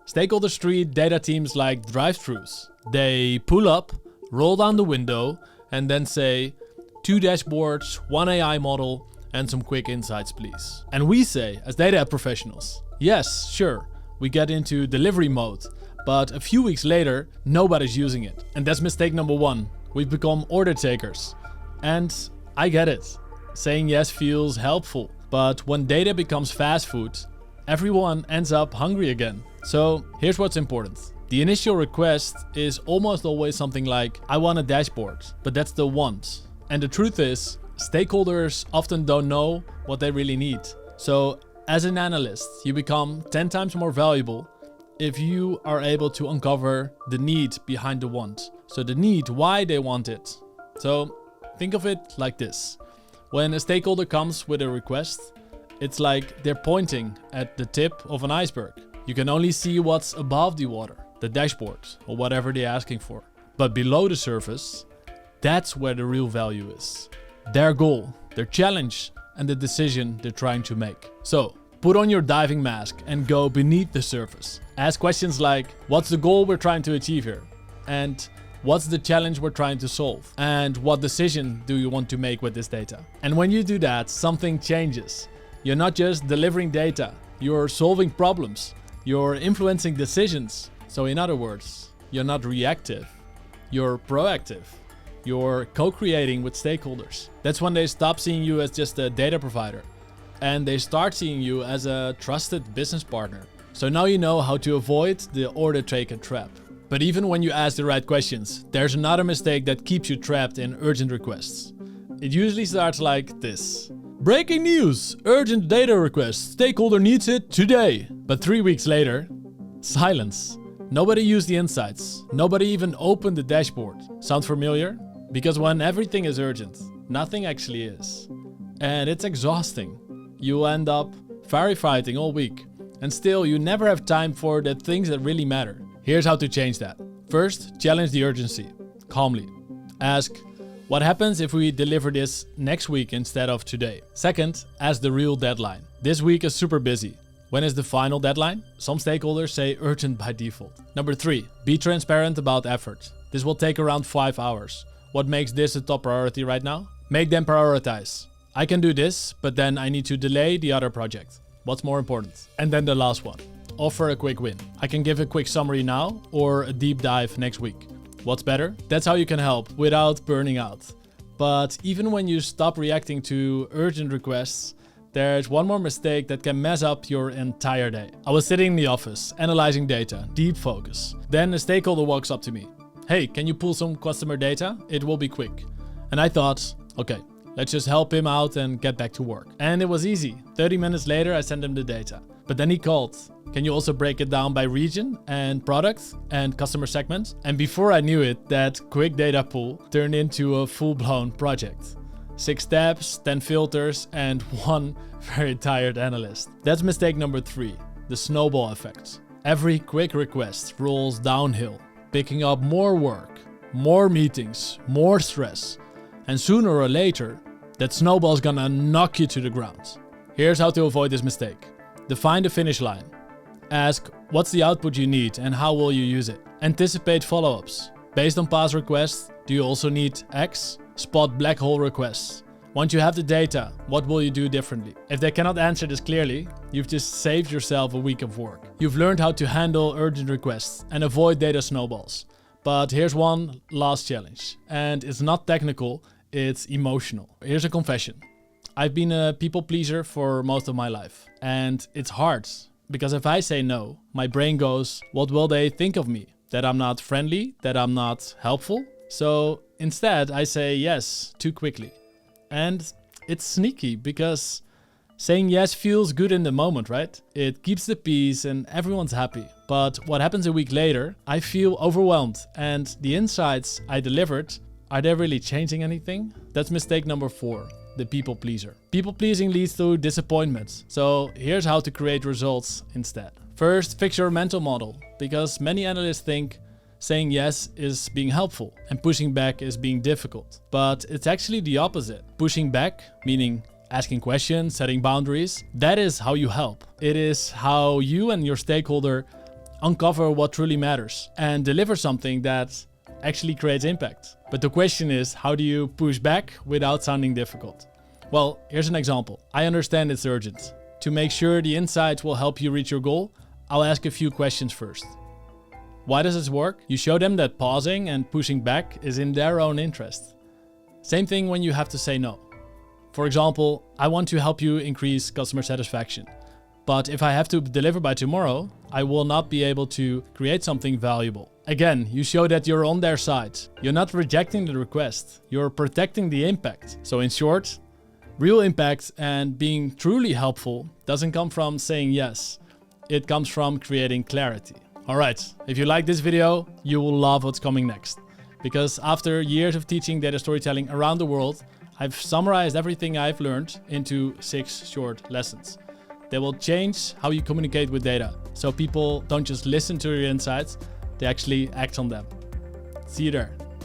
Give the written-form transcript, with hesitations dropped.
Stakeholders treat data teams like drive-thrus. They pull up, roll down the window, and then say, 2 dashboards, 1 AI model, and some quick insights, please. And we say, as data professionals, yes, sure, we get into delivery mode, but a few weeks later, nobody's using it. And that's mistake number 1. We've become order takers. And I get it. Saying yes feels helpful. But when data becomes fast food, everyone ends up hungry again. So here's what's important. The initial request is almost always something like, I want a dashboard, but that's the want. And the truth is, stakeholders often don't know what they really need. So as an analyst, you become 10 times more valuable if you are able to uncover the need behind the want. So the need, why they want it. So think of it like this. When a stakeholder comes with a request, it's like they're pointing at the tip of an iceberg. You can only see what's above the water, the dashboard, or whatever they're asking for. But below the surface, that's where the real value is. Their goal, their challenge, and the decision they're trying to make. So put on your diving mask and go beneath the surface. Ask questions like, what's the goal we're trying to achieve here? And what's the challenge we're trying to solve? And what decision do you want to make with this data? And when you do that, something changes. You're not just delivering data, you're solving problems. You're influencing decisions. So in other words, you're not reactive, you're proactive. You're co-creating with stakeholders. That's when they stop seeing you as just a data provider and they start seeing you as a trusted business partner. So now you know how to avoid the order taker trap. But even when you ask the right questions, there's another mistake that keeps you trapped in urgent requests. It usually starts like this. Breaking news! Urgent data request. Stakeholder needs it today. But 3 weeks later, silence. Nobody used the insights. Nobody even opened the dashboard. Sound familiar? Because when everything is urgent, nothing actually is. And it's exhausting. You end up firefighting all week. And still, you never have time for the things that really matter. Here's how to change that. First, challenge the urgency. Calmly. Ask, what happens if we deliver this next week instead of today? Second, ask the real deadline. This week is super busy. When is the final deadline? Some stakeholders say urgent by default. Number 3, be transparent about effort. This will take around 5 hours. What makes this a top priority right now? Make them prioritize. I can do this, but then I need to delay the other project. What's more important? And then the last one. Offer a quick win. I can give a quick summary now or a deep dive next week. What's better? That's how you can help without burning out. But even when you stop reacting to urgent requests, there's one more mistake that can mess up your entire day. I was sitting in the office, analyzing data, deep focus. Then a stakeholder walks up to me. Hey, can you pull some customer data? It will be quick. And I thought, okay, let's just help him out and get back to work. And it was easy. 30 minutes later, I sent him the data. But then he called. Can you also break it down by region and product and customer segment? And before I knew it, that quick data pull turned into a full-blown project. 6 tabs, 10 filters, and 1 very tired analyst. That's mistake number 3, the snowball effect. Every quick request rolls downhill, picking up more work, more meetings, more stress. And sooner or later, that snowball's gonna knock you to the ground. Here's how to avoid this mistake. Define the finish line. Ask, what's the output you need and how will you use it? Anticipate follow-ups. Based on past requests, do you also need X? Spot black hole requests. Once you have the data, what will you do differently? If they cannot answer this clearly, you've just saved yourself a week of work. You've learned how to handle urgent requests and avoid data snowballs. But here's one last challenge. And it's not technical, it's emotional. Here's a confession. I've been a people pleaser for most of my life. And it's hard. Because if I say no, my brain goes, what will they think of me? That I'm not friendly? That I'm not helpful? So instead I say yes too quickly. And it's sneaky because saying yes feels good in the moment, right? It keeps the peace and everyone's happy. But what happens a week later, I feel overwhelmed and the insights I delivered, are they really changing anything? That's mistake number 4. The people pleaser. People pleasing leads to disappointment. So here's how to create results instead. First, fix your mental model, because many analysts think saying yes is being helpful and pushing back is being difficult. But it's actually the opposite. Pushing back, meaning asking questions, setting boundaries, that is how you help. It is how you and your stakeholder uncover what truly matters, and deliver something that actually creates impact. But the question is, how do you push back without sounding difficult? Well, here's an example. I understand it's urgent. To make sure the insights will help you reach your goal, I'll ask a few questions first. Why does this work? You show them that pausing and pushing back is in their own interest. Same thing when you have to say no. For example, I want to help you increase customer satisfaction. But if I have to deliver by tomorrow, I will not be able to create something valuable. Again, you show that you're on their side. You're not rejecting the request. You're protecting the impact. So in short, real impact and being truly helpful doesn't come from saying yes. It comes from creating clarity. Alright, if you like this video, you will love what's coming next. Because after years of teaching data storytelling around the world, I've summarized everything I've learned into 6 short lessons. They will change how you communicate with data, so people don't just listen to your insights, they actually act on them. See you there.